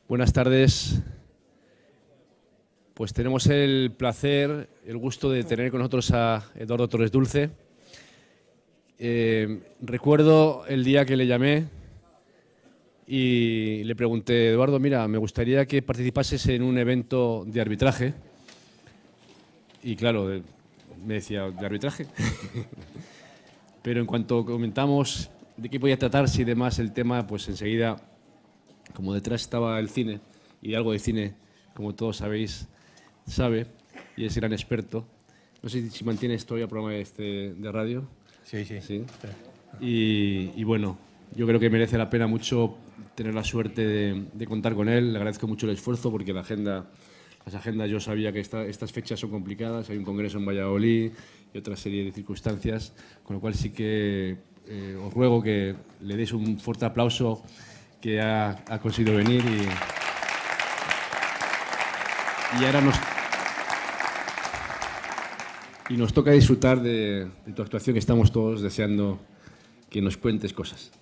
Buenas tardes. Pues tenemos el placer, el gusto de tener con nosotros a Eduardo Torres Dulce. Recuerdo el día que le llamé y le pregunté, Eduardo, mira, me gustaría que participases en un evento de arbitraje. Y claro, me decía, ¿de arbitraje? Pero en cuanto comentamos de qué podía tratarse y demás el tema, pues enseguida, como detrás estaba el cine, y algo de cine, como todos sabéis, sabe, y es gran experto. No sé si mantienes todavía programa de radio. Sí. Y bueno, yo creo que merece la pena mucho tener la suerte de contar con él. Le agradezco mucho el esfuerzo porque las agendas yo sabía que estas fechas son complicadas. Hay un congreso en Valladolid y otra serie de circunstancias, con lo cual sí que os ruego que le deis un fuerte aplauso, que ha conseguido venir y ahora nos toca disfrutar de tu actuación, que estamos todos deseando que nos cuentes cosas.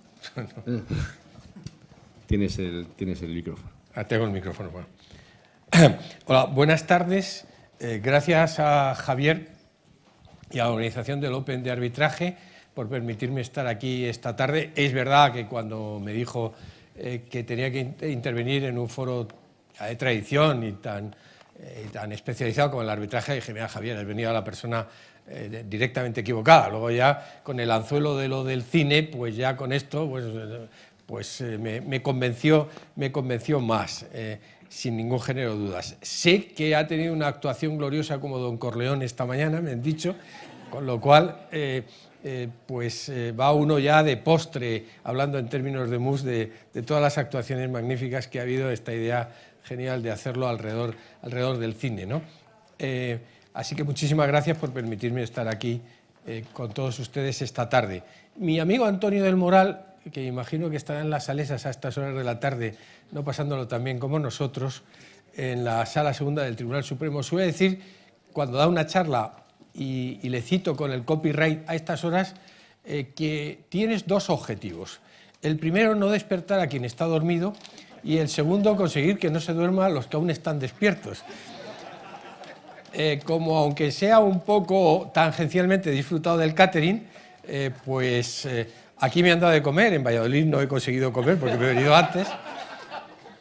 Tienes el micrófono. Tengo el micrófono. Bueno. Hola, buenas tardes. Gracias a Javier y a la organización del Open de arbitraje por permitirme estar aquí esta tarde. Es verdad que cuando me dijo que tenía que intervenir en un foro de tradición y tan especializado como el arbitraje, dije, mira, Javier, has venido a la persona directamente equivocada. Luego ya con el anzuelo de lo del cine, pues ya con esto me convenció más, sin ningún género de dudas. Sé que ha tenido una actuación gloriosa como Don Corleone esta mañana, me han dicho, con lo cual va uno ya de postre, hablando en términos de mus, de todas las actuaciones magníficas que ha habido, esta idea genial de hacerlo alrededor del cine, ¿no? Así que muchísimas gracias por permitirme estar aquí con todos ustedes esta tarde. Mi amigo Antonio del Moral, que imagino que estará en las salesas a estas horas de la tarde, no pasándolo tan bien como nosotros, en la Sala Segunda del Tribunal Supremo, suele decir, cuando da una charla, y le cito con el copyright a estas horas, que tienes dos objetivos. El primero, no despertar a quien está dormido, y el segundo, conseguir que no se duerman los que aún están despiertos. Como aunque sea un poco tangencialmente disfrutado del catering, aquí me han dado de comer, en Valladolid no he conseguido comer porque me he venido antes,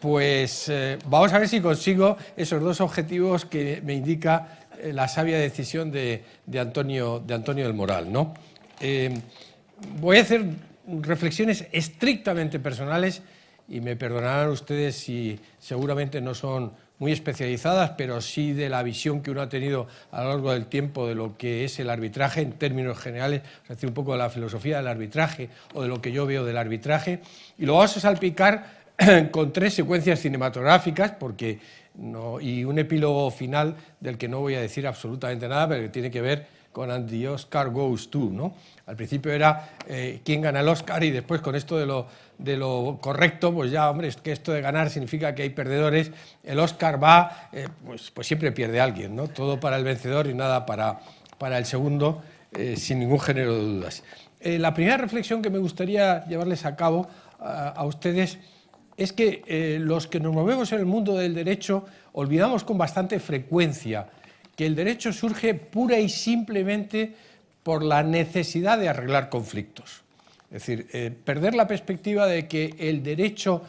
vamos a ver si consigo esos dos objetivos que me indica la sabia decisión de Antonio del Moral, ¿no? Voy a hacer reflexiones estrictamente personales y me perdonarán ustedes si seguramente no son muy especializadas, pero sí de la visión que uno ha tenido a lo largo del tiempo de lo que es el arbitraje en términos generales, es decir, un poco de la filosofía del arbitraje o de lo que yo veo del arbitraje, y lo vamos a salpicar con tres secuencias cinematográficas y un epílogo final del que no voy a decir absolutamente nada, pero que tiene que ver con And the Oscar Goes To, ¿no? Al principio era quién gana el Oscar y después con esto de lo correcto, pues ya, hombre, es que esto de ganar significa que hay perdedores, el Oscar va, pues siempre pierde alguien, ¿no? Todo para el vencedor y nada para el segundo, sin ningún género de dudas. La primera reflexión que me gustaría llevarles a cabo a ustedes es que los que nos movemos en el mundo del derecho olvidamos con bastante frecuencia que el derecho surge pura y simplemente por la necesidad de arreglar conflictos. Es decir, perder la perspectiva de que el derecho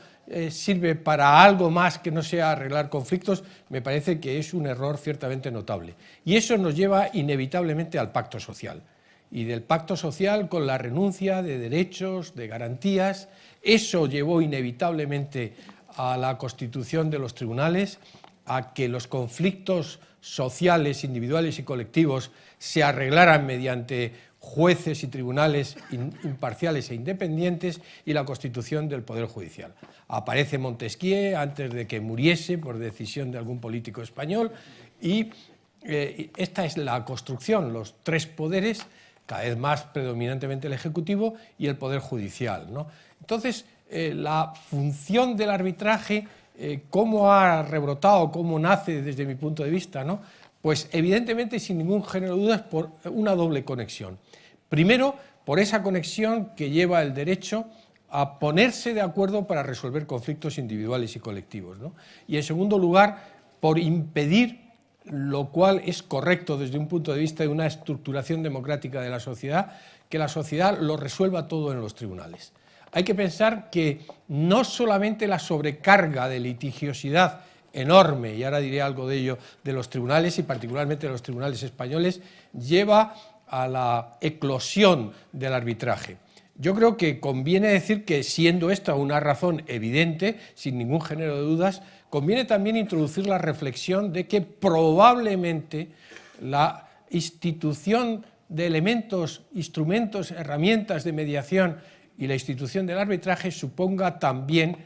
sirve para algo más que no sea arreglar conflictos, me parece que es un error ciertamente notable. Y eso nos lleva inevitablemente al pacto social. Y del pacto social con la renuncia de derechos, de garantías, eso llevó inevitablemente a la constitución de los tribunales, a que los conflictos sociales, individuales y colectivos se arreglaran mediante jueces y tribunales imparciales e independientes y la constitución del Poder Judicial. Aparece Montesquieu antes de que muriese por decisión de algún político español y esta es la construcción, los tres poderes, cada vez más predominantemente el Ejecutivo y el Poder Judicial, ¿no? Entonces, la función del arbitraje, cómo ha rebrotado, cómo nace desde mi punto de vista, ¿no? Pues evidentemente, sin ningún género de dudas, por una doble conexión. Primero, por esa conexión que lleva el derecho a ponerse de acuerdo para resolver conflictos individuales y colectivos, ¿no? Y en segundo lugar, por impedir, lo cual es correcto desde un punto de vista de una estructuración democrática de la sociedad, que la sociedad lo resuelva todo en los tribunales. Hay que pensar que no solamente la sobrecarga de litigiosidad enorme, y ahora diré algo de ello, de los tribunales y particularmente de los tribunales españoles, lleva a la eclosión del arbitraje. Yo creo que conviene decir que, siendo esta una razón evidente, sin ningún género de dudas, conviene también introducir la reflexión de que probablemente la institución de elementos, instrumentos, herramientas de mediación y la institución del arbitraje suponga también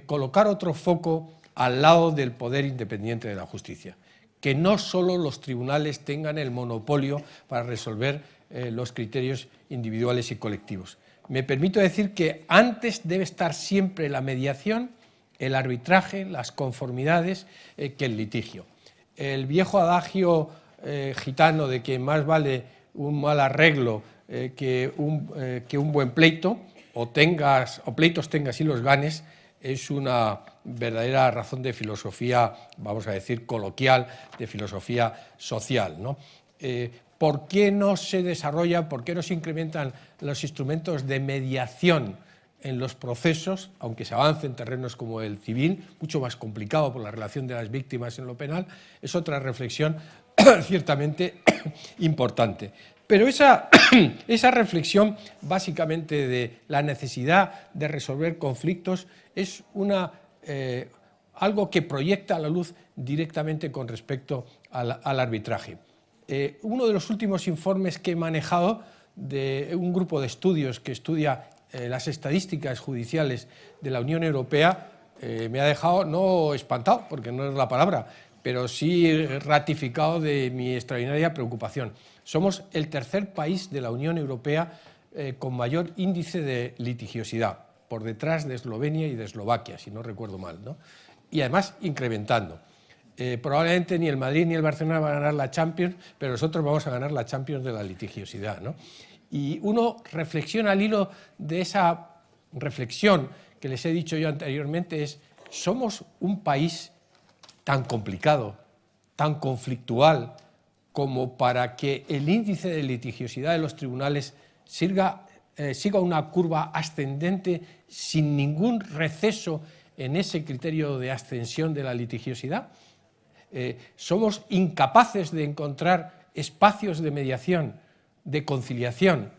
colocar otro foco al lado del poder independiente de la justicia. Que no solo los tribunales tengan el monopolio para resolver los criterios individuales y colectivos. Me permito decir que antes debe estar siempre la mediación, el arbitraje, las conformidades, que el litigio. El viejo adagio gitano de que más vale un mal arreglo que un buen pleito, o pleitos tengas y los ganes, es una verdadera razón de filosofía, vamos a decir, coloquial, de filosofía social, ¿no? ¿Por qué no se desarrollan, por qué no se incrementan los instrumentos de mediación en los procesos, aunque se avance en terrenos como el civil, mucho más complicado por la relación de las víctimas en lo penal? Es otra reflexión ciertamente importante. Pero esa reflexión básicamente de la necesidad de resolver conflictos es algo que proyecta la luz directamente con respecto al arbitraje. Uno de los últimos informes que he manejado de un grupo de estudios que estudia las estadísticas judiciales de la Unión Europea me ha dejado, no espantado, porque no es la palabra, pero sí ratificado de mi extraordinaria preocupación. Somos el tercer país de la Unión Europea con mayor índice de litigiosidad, por detrás de Eslovenia y de Eslovaquia, si no recuerdo mal, ¿no? Y además incrementando. Probablemente ni el Madrid ni el Barcelona van a ganar la Champions, pero nosotros vamos a ganar la Champions de la litigiosidad, ¿no? Y uno reflexiona al hilo de esa reflexión que les he dicho yo anteriormente, somos un país tan complicado, tan conflictual, como para que el índice de litigiosidad de los tribunales siga una curva ascendente sin ningún receso en ese criterio de ascensión de la litigiosidad. Somos incapaces de encontrar espacios de mediación, de conciliación,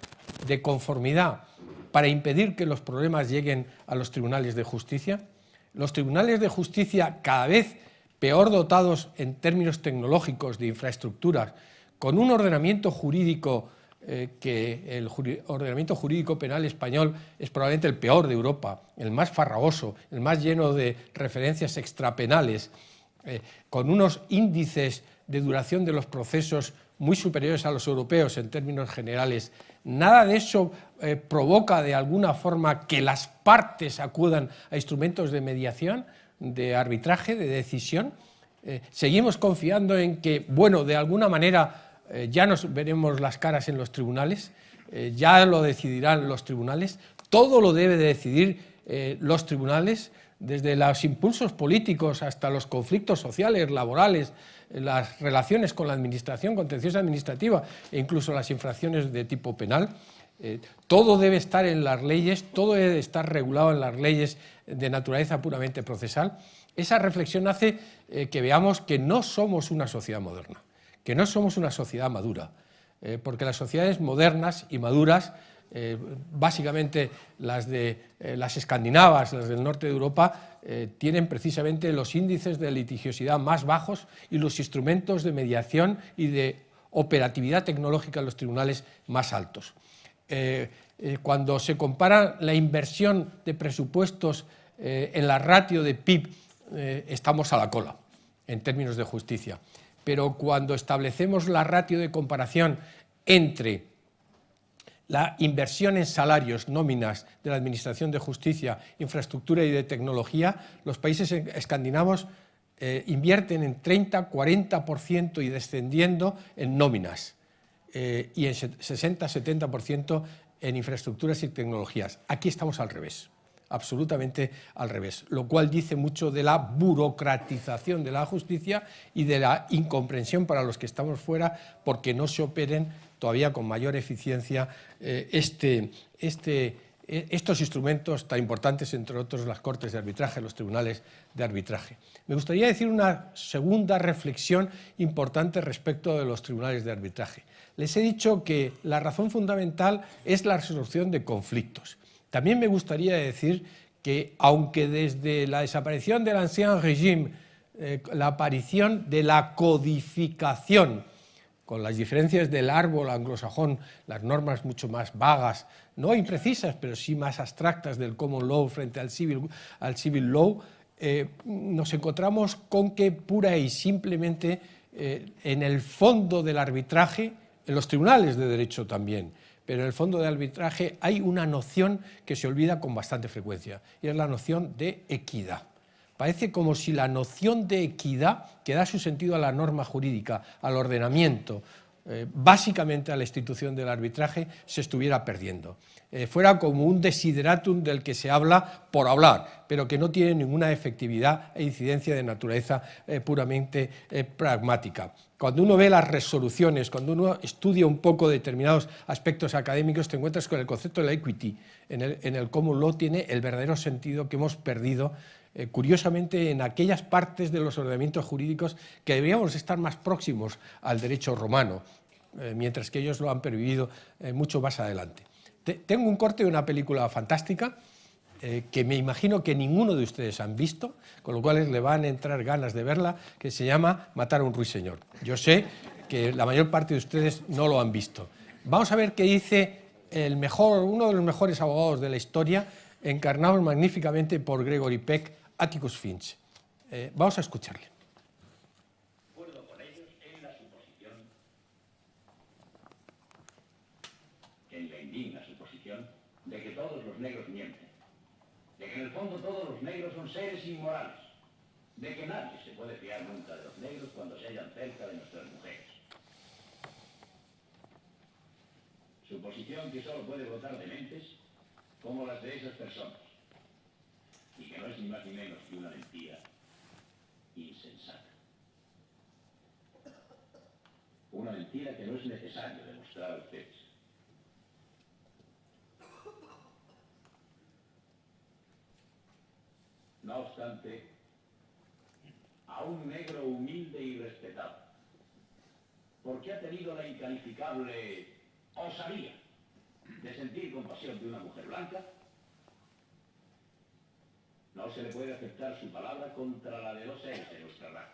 de conformidad, para impedir que los problemas lleguen a los tribunales de justicia. Los tribunales de justicia, cada vez peor dotados en términos tecnológicos de infraestructuras, con un ordenamiento jurídico que el ordenamiento jurídico penal español es probablemente el peor de Europa, el más farragoso, el más lleno de referencias extrapenales, con unos índices de duración de los procesos muy superiores a los europeos en términos generales. Nada de eso provoca de alguna forma que las partes acudan a instrumentos de mediación, de arbitraje, de decisión. Seguimos confiando en que, bueno, de alguna manera ya nos veremos las caras en los tribunales, ya lo decidirán los tribunales, todo lo debe de decidir los tribunales, desde los impulsos políticos hasta los conflictos sociales, laborales, las relaciones con la administración contenciosa administrativa e incluso las infracciones de tipo penal. Todo debe estar en las leyes, todo debe estar regulado en las leyes de naturaleza puramente procesal. Esa reflexión hace que veamos que no somos una sociedad moderna, que no somos una sociedad madura, porque las sociedades modernas y maduras, básicamente las escandinavas, las del norte de Europa, tienen precisamente los índices de litigiosidad más bajos y los instrumentos de mediación y de operatividad tecnológica en los tribunales más altos. Cuando se compara la inversión de presupuestos en la ratio de PIB, estamos a la cola en términos de justicia. Pero cuando establecemos la ratio de comparación entre la inversión en salarios, nóminas de la Administración de Justicia, infraestructura y de tecnología, los países escandinavos invierten en 30-40% y descendiendo en nóminas y en 60-70% en infraestructuras y tecnologías. Aquí estamos al revés, absolutamente al revés, lo cual dice mucho de la burocratización de la justicia y de la incomprensión para los que estamos fuera porque no se operen todavía con mayor eficiencia estos instrumentos tan importantes, entre otros las cortes de arbitraje, los tribunales de arbitraje. Me gustaría decir una segunda reflexión importante respecto de los tribunales de arbitraje. Les he dicho que la razón fundamental es la resolución de conflictos. También me gustaría decir que, aunque desde la desaparición del Ancien Régime, la aparición de la codificación, con las diferencias del árbol anglosajón, las normas mucho más vagas, no imprecisas, pero sí más abstractas del common law frente al civil law, nos encontramos con que pura y simplemente en el fondo del arbitraje, en los tribunales de derecho también, pero en el fondo del arbitraje hay una noción que se olvida con bastante frecuencia, y es la noción de equidad. Parece como si la noción de equidad, que da su sentido a la norma jurídica, al ordenamiento, básicamente a la institución del arbitraje, se estuviera perdiendo. Fuera como un desideratum del que se habla por hablar, pero que no tiene ninguna efectividad e incidencia de naturaleza puramente pragmática. Cuando uno ve las resoluciones, cuando uno estudia un poco determinados aspectos académicos, te encuentras con el concepto de la equity. En el common law tiene el verdadero sentido que hemos perdido, curiosamente, en aquellas partes de los ordenamientos jurídicos que deberíamos estar más próximos al derecho romano, mientras que ellos lo han pervivido mucho más adelante. Tengo un corte de una película fantástica que me imagino que ninguno de ustedes han visto, con lo cual le van a entrar ganas de verla, que se llama Matar a un ruiseñor. Yo sé que la mayor parte de ustedes no lo han visto. Vamos a ver qué dice uno de los mejores abogados de la historia, encarnado magníficamente por Gregory Peck, Atticus Finch. Vamos a escucharle. Acuerdo con ellos en la suposición, en la indigna suposición, de que todos los negros mienten, de que en el fondo todos los negros son seres inmorales, de que nadie se puede fiar nunca de los negros cuando se hallan cerca de nuestras mujeres. Suposición que solo puede brotar de mentes como las de esas personas, y que no es ni más ni menos que una mentira insensata. Una mentira que no es necesario demostrar a ustedes. No obstante, a un negro humilde y respetado, porque ha tenido la incalificable osadía de sentir compasión de una mujer blanca, no se le puede aceptar su palabra contra la de 2 seres de nuestra raza.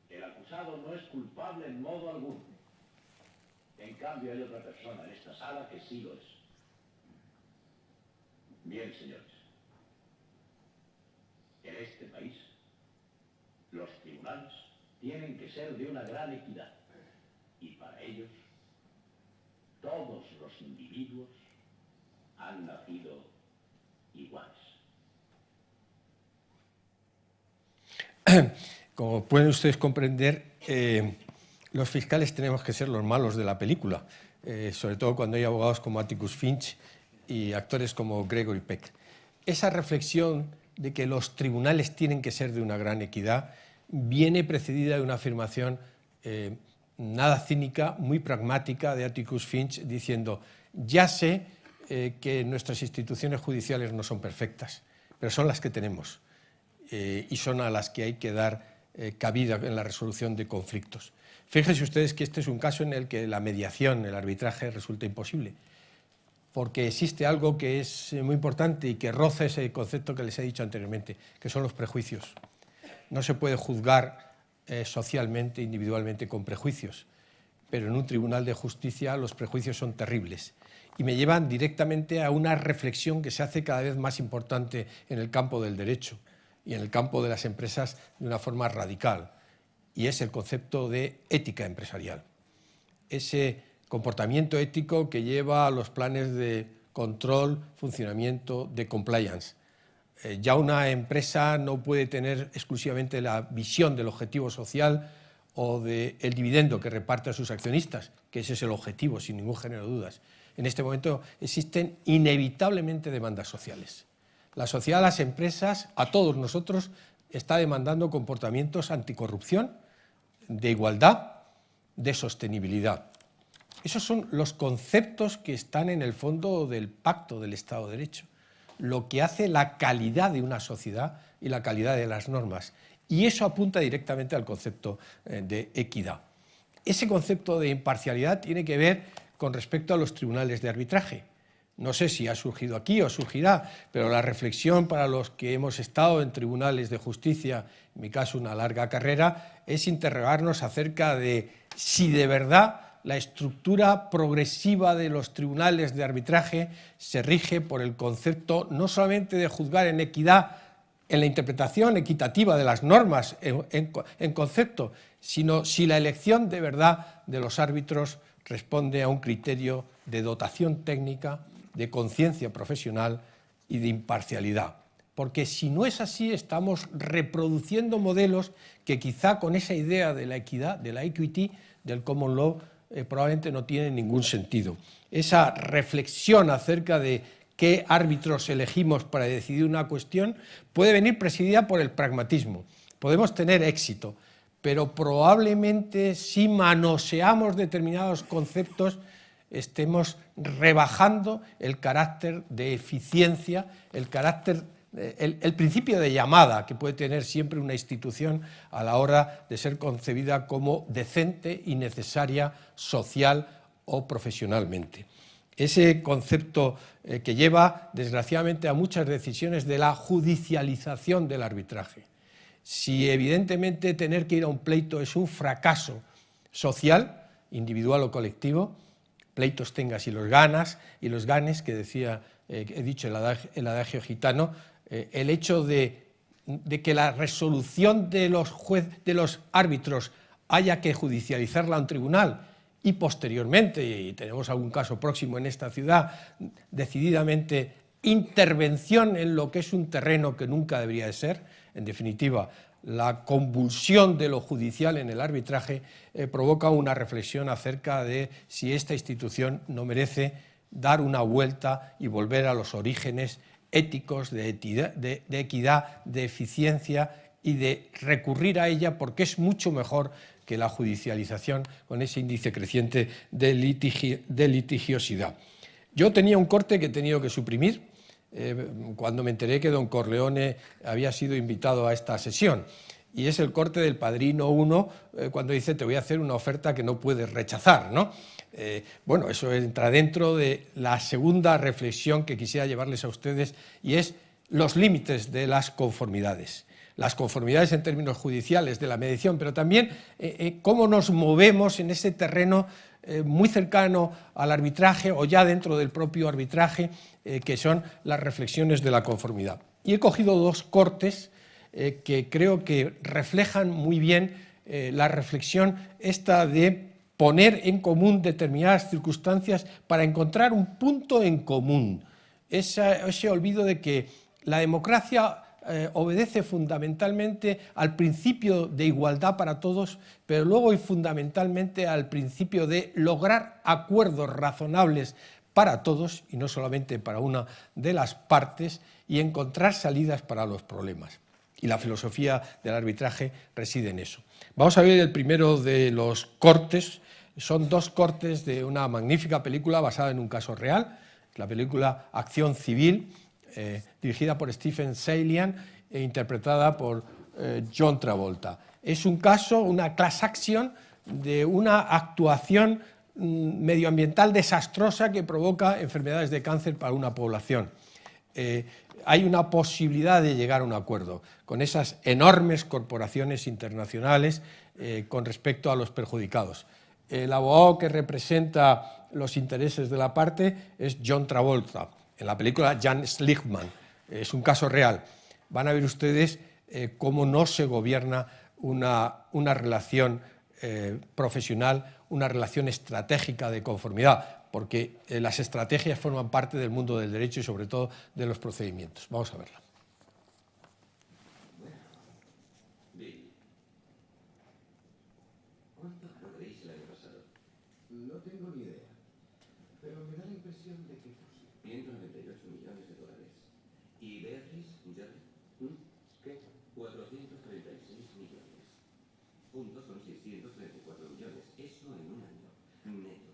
El acusado no es culpable en modo alguno. En cambio, hay otra persona en esta sala que sí lo es. Bien, señores. En este país, los tribunales tienen que ser de una gran equidad. Y para ellos, todos los individuos han nacido iguales. Como pueden ustedes comprender, los fiscales tenemos que ser los malos de la película, sobre todo cuando hay abogados como Atticus Finch y actores como Gregory Peck. Esa reflexión de que los tribunales tienen que ser de una gran equidad viene precedida de una afirmación nada cínica, muy pragmática de Atticus Finch, diciendo: ya sé que nuestras instituciones judiciales no son perfectas, pero son las que tenemos y son a las que hay que dar cabida en la resolución de conflictos. Fíjense ustedes que este es un caso en el que la mediación, el arbitraje, resulta imposible, porque existe algo que es muy importante y que roza ese concepto que les he dicho anteriormente, que son los prejuicios. No se puede juzgar socialmente, individualmente, con prejuicios, pero en un tribunal de justicia los prejuicios son terribles y me llevan directamente a una reflexión que se hace cada vez más importante en el campo del derecho y en el campo de las empresas de una forma radical, y es el concepto de ética empresarial. Ese comportamiento ético que lleva a los planes de control, funcionamiento, de compliance. Ya una empresa no puede tener exclusivamente la visión del objetivo social o del dividendo que reparte a sus accionistas, que ese es el objetivo, sin ningún género de dudas. En este momento existen inevitablemente demandas sociales. La sociedad, las empresas, a todos nosotros, está demandando comportamientos anticorrupción, de igualdad, de sostenibilidad. Esos son los conceptos que están en el fondo del pacto del Estado de Derecho, lo que hace la calidad de una sociedad y la calidad de las normas. Y eso apunta directamente al concepto de equidad. Ese concepto de imparcialidad tiene que ver con respecto a los tribunales de arbitraje. No sé si ha surgido aquí o surgirá, pero la reflexión para los que hemos estado en tribunales de justicia, en mi caso una larga carrera, es interrogarnos acerca de si de verdad la estructura progresiva de los tribunales de arbitraje se rige por el concepto no solamente de juzgar en equidad, en la interpretación equitativa de las normas en concepto, sino si la elección de verdad de los árbitros responde a un criterio de dotación técnica, de conciencia profesional y de imparcialidad. Porque si no es así, estamos reproduciendo modelos que quizá con esa idea de la equidad, de la equity, del common law, probablemente no tienen ningún sentido. Esa reflexión acerca de qué árbitros elegimos para decidir una cuestión puede venir presidida por el pragmatismo. Podemos tener éxito, pero probablemente si manoseamos determinados conceptos estemos rebajando el carácter de eficiencia, el principio de llamada que puede tener siempre una institución a la hora de ser concebida como decente y necesaria social o profesionalmente. Ese concepto que lleva, desgraciadamente, a muchas decisiones de la judicialización del arbitraje. Si evidentemente tener que ir a un pleito es un fracaso social, individual o colectivo, pleitos tengas y los ganes, que decía, he dicho el adagio gitano, el hecho de que la resolución de los árbitros haya que judicializarla a un tribunal y posteriormente, y tenemos algún caso próximo en esta ciudad, decididamente intervención en lo que es un terreno que nunca debería de ser, en definitiva, la convulsión de lo judicial en el arbitraje provoca una reflexión acerca de si esta institución no merece dar una vuelta y volver a los orígenes éticos de equidad, de eficiencia y de recurrir a ella porque es mucho mejor que la judicialización con ese índice creciente de litigiosidad. Yo tenía un corte que he tenido que suprimir cuando me enteré que don Corleone había sido invitado a esta sesión. Y es el corte del Padrino 1 cuando dice te voy a hacer una oferta que no puedes rechazar, ¿no? Bueno, eso entra dentro de la segunda reflexión que quisiera llevarles a ustedes y es los límites de las conformidades. Las conformidades en términos judiciales de la mediación, pero también cómo nos movemos en ese terreno muy cercano al arbitraje o ya dentro del propio arbitraje, que son las reflexiones de la conformidad. Y he cogido dos cortes que creo que reflejan muy bien la reflexión esta de poner en común determinadas circunstancias para encontrar un punto en común. Ese olvido de que la democracia obedece fundamentalmente al principio de igualdad para todos, pero luego y fundamentalmente al principio de lograr acuerdos razonables para todos y no solamente para una de las partes y encontrar salidas para los problemas. Y la filosofía del arbitraje reside en eso. Vamos a ver el primero de los cortes. Son dos cortes de una magnífica película basada en un caso real, la película Acción Civil, dirigida por Stephen Salian e interpretada por John Travolta. Es un caso, una class action de una actuación medioambiental desastrosa que provoca enfermedades de cáncer para una población. Hay una posibilidad de llegar a un acuerdo con esas enormes corporaciones internacionales con respecto a los perjudicados. El abogado que representa los intereses de la parte es John Travolta, en la película Jan Schlichtmann. Es un caso real. Van a ver ustedes cómo no se gobierna una relación profesional, una relación estratégica de conformidad, porque las estrategias forman parte del mundo del derecho y sobre todo de los procedimientos. Vamos a verla. Pero me da la impresión de que 198 millones de dólares. ¿Y Beatriz, Jerry? ¿Qué? 436 millones. Juntos son 634 millones. Eso en un año. Neto.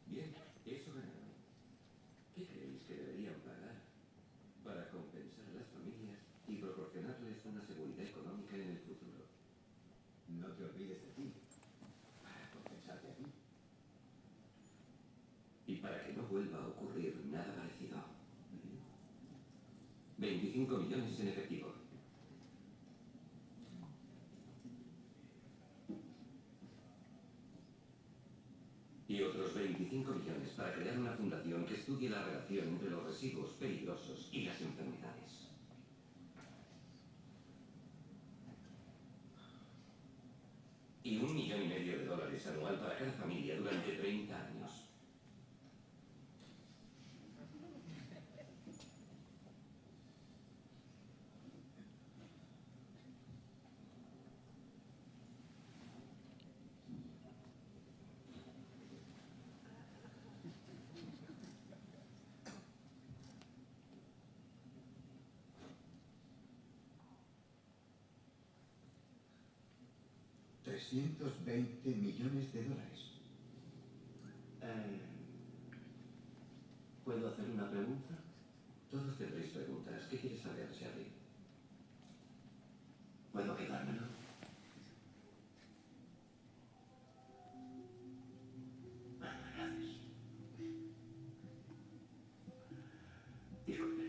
Bien, eso ganaron. ¿Qué creéis que deberían pagar para compensar a las familias y proporcionarles una seguridad económica en el futuro? No te olvides de ti. Para compensarte a ti. Y para que no vuelva a ocurrir nada parecido. 25 millones en efectivo. Y otros 25 millones para crear una fundación que estudie la relación entre los residuos peligrosos y las enfermedades. Y $1,5 millones anual para cada familia durante 30 años. $320 millones. ¿Puedo hacer una pregunta? Todos tendréis preguntas. ¿Qué quieres saber, Sherry? ¿Puedo quedármelo? Gracias. Disculpe.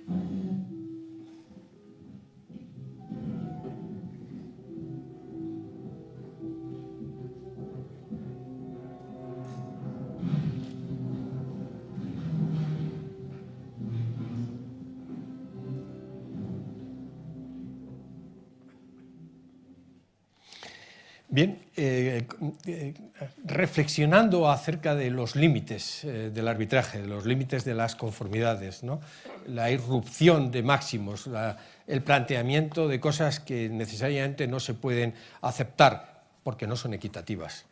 Bien, reflexionando acerca de los límites del arbitraje, de los límites de las conformidades, ¿no? La irrupción de máximos, el planteamiento de cosas que necesariamente no se pueden aceptar porque no son equitativas,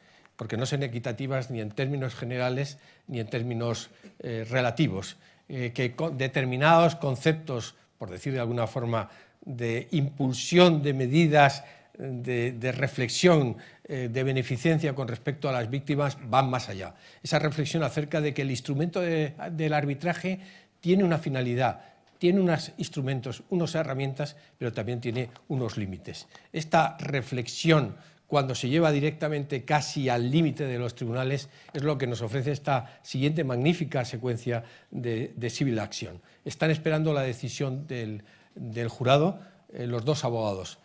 ni en términos generales ni en términos relativos, que determinados conceptos, por decir de alguna forma, de impulsión de medidas de reflexión de beneficencia con respecto a las víctimas van más allá. Esa reflexión acerca de que el instrumento del arbitraje tiene una finalidad, tiene unos instrumentos, unas herramientas, pero también tiene unos límites. Esta reflexión, cuando se lleva directamente casi al límite de los tribunales, es lo que nos ofrece esta siguiente magnífica secuencia de Civil Action. Están esperando la decisión del jurado los dos abogados.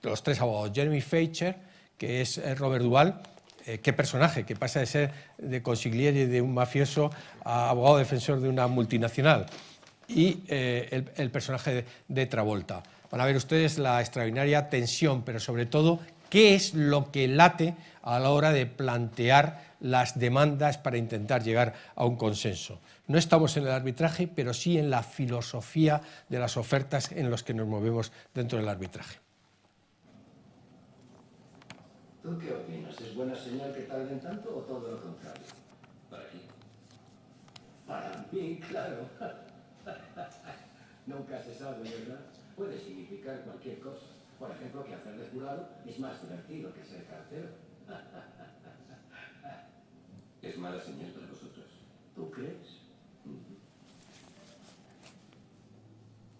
Los tres abogados, Jeremy Feicher, que es Robert Duvall, qué personaje, que pasa de ser de consigliere de un mafioso a abogado defensor de una multinacional, y el personaje de Travolta. Van a ver ustedes la extraordinaria tensión, pero sobre todo, qué es lo que late a la hora de plantear las demandas para intentar llegar a un consenso. No estamos en el arbitraje, pero sí en la filosofía de las ofertas en las que nos movemos dentro del arbitraje. ¿Tú qué opinas? ¿Es buena señal que tarden tanto o todo lo contrario? ¿Para quién? Para mí, claro. Nunca se sabe, ¿verdad? Puede significar cualquier cosa. Por ejemplo, que hacer de jurado es más divertido que ser cartero. ¿Es mala señal para vosotros? ¿Tú crees?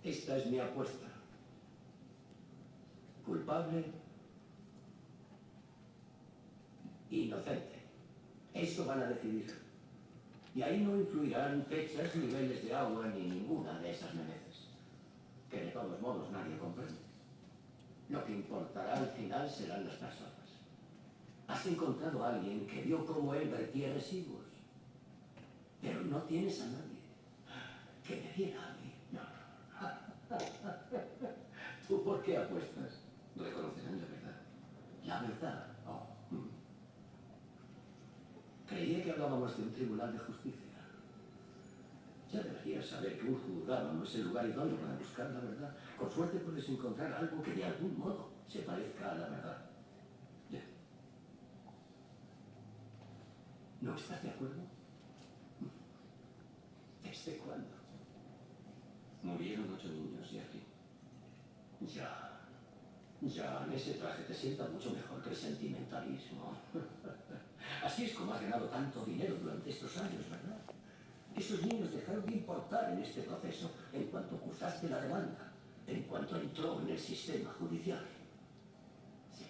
Esta es mi apuesta. Culpable, inocente. Eso van a decidir. Y ahí no influirán fechas, niveles de agua, ni ninguna de esas mereces. Que de todos modos nadie comprende. Lo que importará al final serán las personas. Has encontrado a alguien que vio cómo él vertía residuos. Pero no tienes a nadie que me viera a mí. No. ¿Tú por qué apuestas? Reconocerán la verdad. La verdad. Oh. Creía que hablábamos de un tribunal de justicia. Ya deberías saber que un juzgado no es el lugar idóneo para buscar la verdad. Con suerte puedes encontrar algo que de algún modo se parezca a la verdad. Ya. ¿No estás de acuerdo? Murieron 8 niños, Jerry. Ya, ese traje te sienta mucho mejor que el sentimentalismo. Así es como has ganado tanto dinero durante estos años, ¿verdad? Esos niños dejaron de importar en este proceso en cuanto cursaste la demanda, en cuanto entró en el sistema judicial. Sí.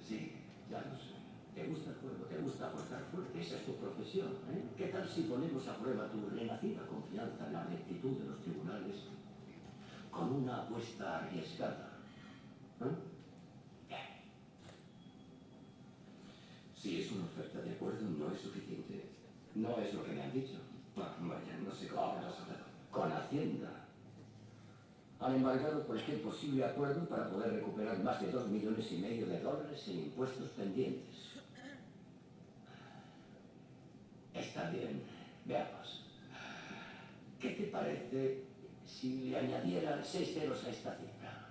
Sí, ya lo sé. Te gusta el juego, te gusta apostar fuerte, esa es tu profesión, ¿eh? ¿Qué tal si ponemos a prueba tu renacida confianza en la rectitud de los tribunales con una apuesta arriesgada? Si es una oferta de acuerdo, no es suficiente. No es lo que me han dicho. Ah, vaya, no sé cómo me lo has hablado. Con Hacienda. Han embargado cualquier posible acuerdo para poder recuperar más de $2,5 millones en impuestos pendientes. Está bien, veamos. ¿Qué te parece si le añadiera 6 ceros a esta cifra?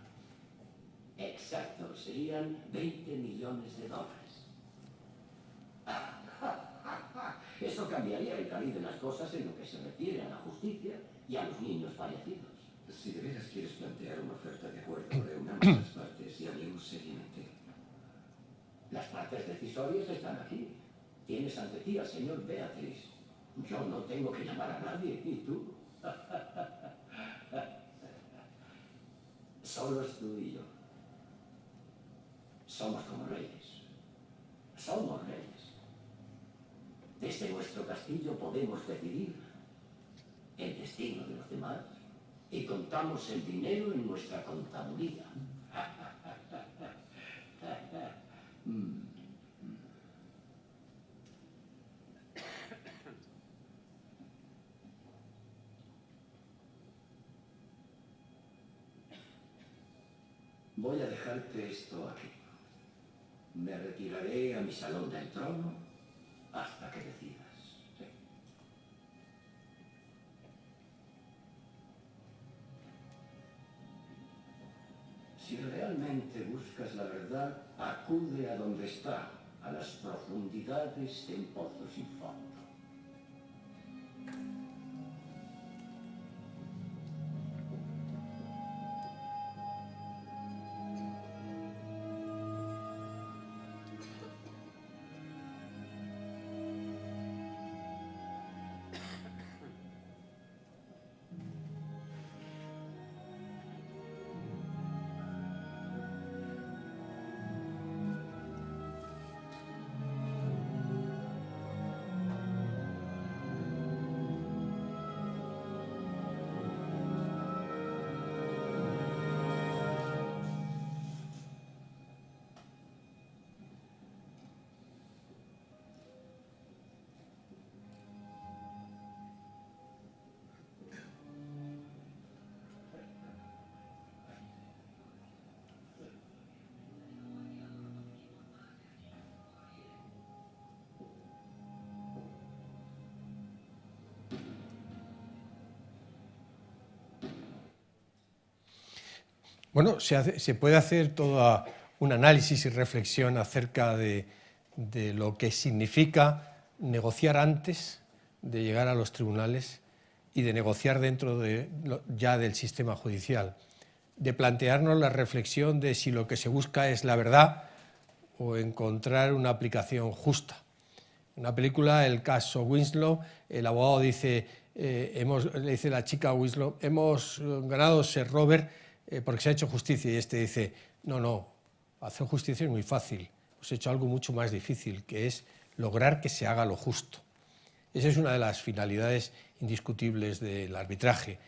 Exacto, serían $20 millones. Eso cambiaría el cariz de las cosas en lo que se refiere a la justicia y a los niños fallecidos. Si de veras quieres plantear una oferta de acuerdo, reunamos las partes y hablemos seriamente. Las partes decisorias están aquí. Tienes ante ti al señor Beatriz. Yo no tengo que llamar a nadie, ¿y tú? Solo es tú y yo. Somos como reyes. Somos reyes. Desde nuestro castillo podemos decidir el destino de los demás y contamos el dinero en nuestra contaduría. Voy a dejarte esto aquí. Me retiraré a mi salón del trono hasta que decidas. ¿Sí? Si realmente buscas la verdad, acude a donde está, a las profundidades de un pozo sin fondo. Bueno, se puede hacer todo un análisis y reflexión acerca de lo que significa negociar antes de llegar a los tribunales y de negociar dentro ya del sistema judicial, de plantearnos la reflexión de si lo que se busca es la verdad o encontrar una aplicación justa. En la película, el caso Winslow, el abogado dice, le dice la chica a Winslow, hemos ganado Sir Robert porque se ha hecho justicia, y este dice, no, hacer justicia es muy fácil, hemos hecho algo mucho más difícil, que es lograr que se haga lo justo. Esa es una de las finalidades indiscutibles del arbitraje,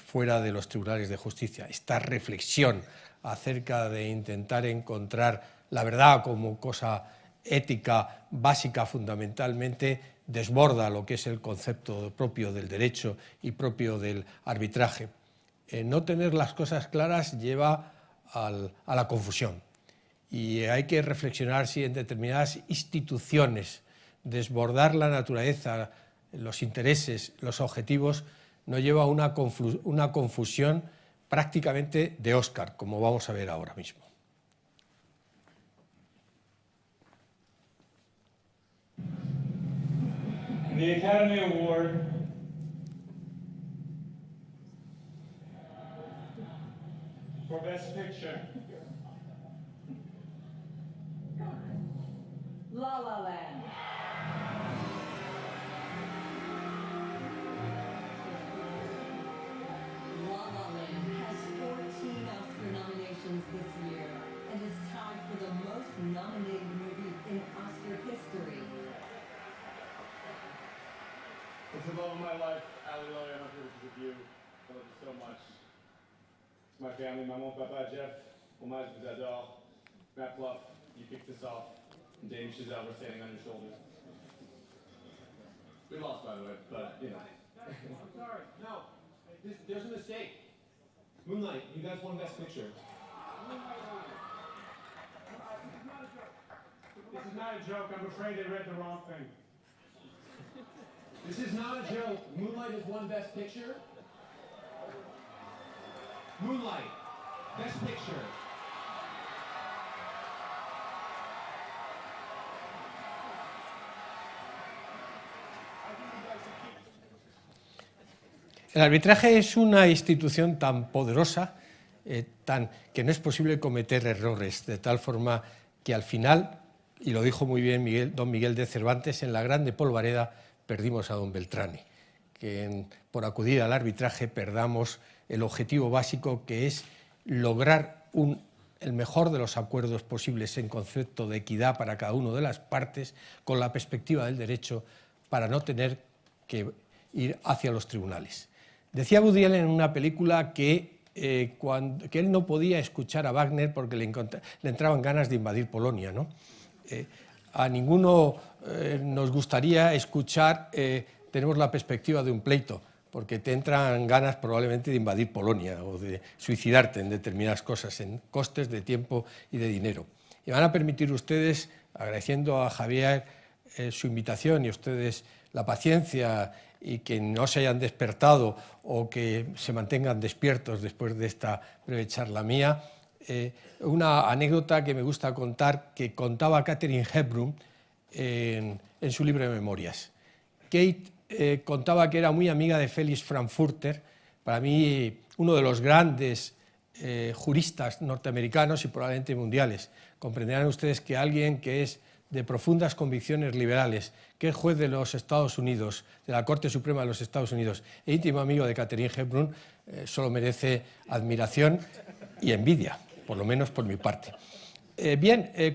fuera de los tribunales de justicia, esta reflexión acerca de intentar encontrar la verdad como cosa ética básica fundamentalmente, desborda lo que es el concepto propio del derecho y propio del arbitraje. No tener las cosas claras lleva a la confusión, y hay que reflexionar si en determinadas instituciones desbordar la naturaleza, los intereses, los objetivos, no lleva a una confusión prácticamente de Oscar, como vamos a ver ahora mismo. The Academy Award for Best Picture. La La Land. La La Land has 14 Oscar nominations this year and is tied for the most nominated movie in Oscar history. It's the love of my life, Ali Lilly. I'm not here because of you. I love you so much. It's my family, maman, papa, Jeff, Omaz, vous adore. Matt Pluff, you kicked this off. And Damien Chazelle, we're standing on your shoulders. We lost, by the way, but, you know. I'm sorry. No. There's a mistake. Moonlight, you guys won Best Picture. This is not a joke. I'm afraid they read the wrong thing. This is not a joke. Moonlight has won Best Picture. Moonlight, Best Picture. El arbitraje es una institución tan poderosa que no es posible cometer errores, de tal forma que al final, y lo dijo muy bien don Miguel de Cervantes, en la grande polvareda perdimos a don Beltrame, que por acudir al arbitraje perdamos el objetivo básico, que es lograr el mejor de los acuerdos posibles en concepto de equidad para cada una de las partes, con la perspectiva del derecho, para no tener que ir hacia los tribunales. Decía Woody Allen en una película que él no podía escuchar a Wagner porque le entraban ganas de invadir Polonia, ¿no? A ninguno nos gustaría escuchar, tenemos la perspectiva de un pleito, porque te entran ganas probablemente de invadir Polonia o de suicidarte en determinadas cosas, en costes de tiempo y de dinero. Y van a permitir ustedes, agradeciendo a Javier su invitación y a ustedes la paciencia y que no se hayan despertado o que se mantengan despiertos después de esta breve charla mía, una anécdota que me gusta contar, que contaba Katharine Hepburn en su libro de memorias. Kate contaba que era muy amiga de Felix Frankfurter, para mí uno de los grandes juristas norteamericanos y probablemente mundiales. Comprenderán ustedes que alguien que es de profundas convicciones liberales, que es juez de los Estados Unidos, de la Corte Suprema de los Estados Unidos, e íntimo amigo de Katharine Hepburn, solo merece admiración y envidia, por lo menos por mi parte.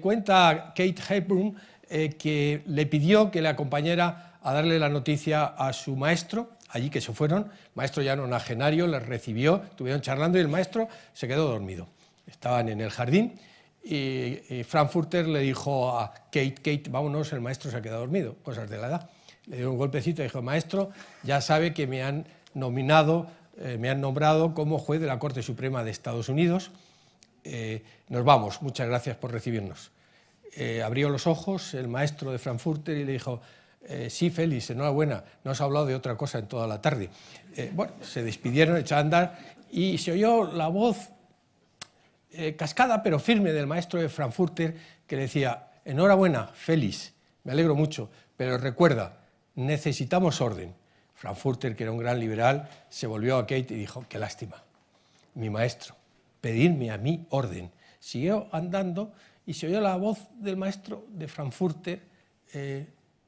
Cuenta Kate Hepburn que le pidió que le acompañara a darle la noticia a su maestro, allí que se fueron, maestro ya nonagenario, les recibió, estuvieron charlando y el maestro se quedó dormido. Estaban en el jardín y Frankfurter le dijo a Kate, vámonos, el maestro se ha quedado dormido, cosas de la edad. Le dio un golpecito y dijo, maestro, ya sabe que me han nombrado como juez de la Corte Suprema de Estados Unidos. Nos vamos, muchas gracias por recibirnos. Abrió los ojos el maestro de Frankfurter y le dijo, sí, Félix, enhorabuena, no has hablado de otra cosa en toda la tarde. Bueno, se despidieron, echaron a andar y se oyó la voz cascada pero firme del maestro de Frankfurter que le decía, enhorabuena, Félix, me alegro mucho, pero recuerda, necesitamos orden. Frankfurter, que era un gran liberal, se volvió a Kate y dijo, qué lástima, mi maestro, pedirme a mí orden. Siguió andando y se oyó la voz del maestro de Frankfurter,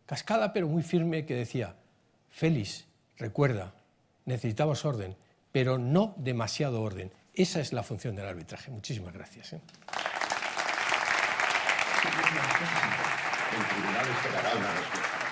cascada pero muy firme, que decía, Félix, recuerda, necesitamos orden, pero no demasiado orden. Esa es la función del arbitraje. Muchísimas gracias. El tribunal esperará una respuesta.